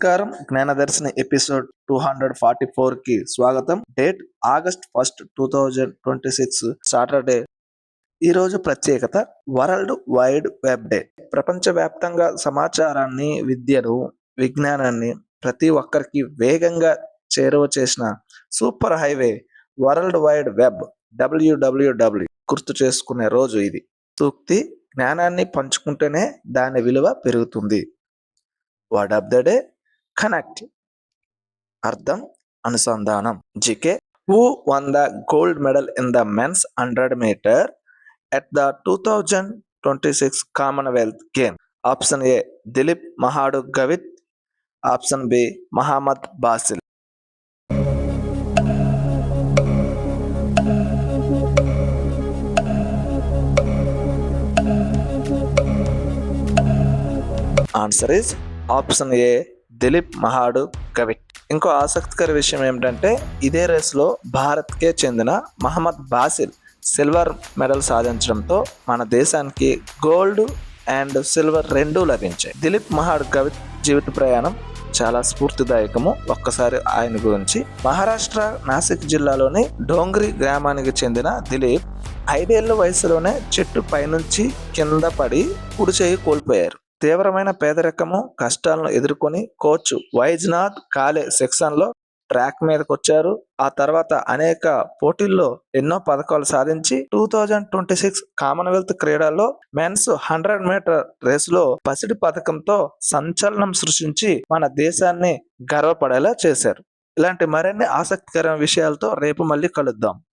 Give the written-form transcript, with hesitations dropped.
నమస్కారం. జ్ఞానదర్శిని ఎపిసోడ్ 244కి స్వాగతం. Date August 1, 2026 Saturday. ఈరోజు ప్రత్యేకత వరల్డ్ వైడ్ వెబ్ డే. ప్రపంచవ్యాప్తంగా సమాచారాన్ని, విద్యను, విజ్ఞానాన్ని ప్రతి ఒక్కరికి వేగంగా చేరువ చేసిన super highway world wide web WWW గుర్తు చేసుకునే రోజు ఇది. సూక్తి: జ్ఞానాన్ని పంచుకుంటేనే దాని విలువ పెరుగుతుంది. Word of the day: connect. అర్థం: అనుసంధానం. GK: who won the gold medal in the men's 100 meter at the 2026 Commonwealth game? Option A Dilip Mahadu Gavit, option B Mohammad Basil. Answer is option A Dilip Mahadu Gavit. ఇంకో ఆసక్తికర విషయం ఏమిటంటే ఇదే రేసులో భారత్కే చెందిన మహమ్మద్ బాసిల్ సిల్వర్ మెడల్ సాధించడంతో మన దేశానికి గోల్డ్ అండ్ సిల్వర్ రెండూ లభించాయి. దిలీప్ మహాడు గవిత్ జీవిత ప్రయాణం చాలా స్ఫూర్తిదాయకము. ఒక్కసారి ఆయన గురించి: మహారాష్ట్ర నాసిక్ జిల్లాలోని డోంగ్రీ గ్రామానికి చెందిన దిలీప్ 5 ఏళ్ల వయసులోనే చెట్టు పైనుంచి కింద పడి కుడి చేయి కోల్పోయారు. తీవ్రమైన పేదరికము, కష్టాలను ఎదుర్కొని కోచ్ వైజ్నాథ్ కాలే శిక్షణలో ట్రాక్ మీదకి వచ్చారు. ఆ తర్వాత అనేక పోటీల్లో ఎన్నో పథకాలు సాధించి 2026 కామన్వెల్త్ క్రీడల్లో మెన్స్ 100 మీటర్ రేసులో పసిడి పథకంతో సంచలనం సృష్టించి మన దేశాన్ని గర్వపడేలా చేశారు. ఇలాంటి మరిన్ని ఆసక్తికరమైన విషయాలతో రేపు మళ్ళీ కలుద్దాం.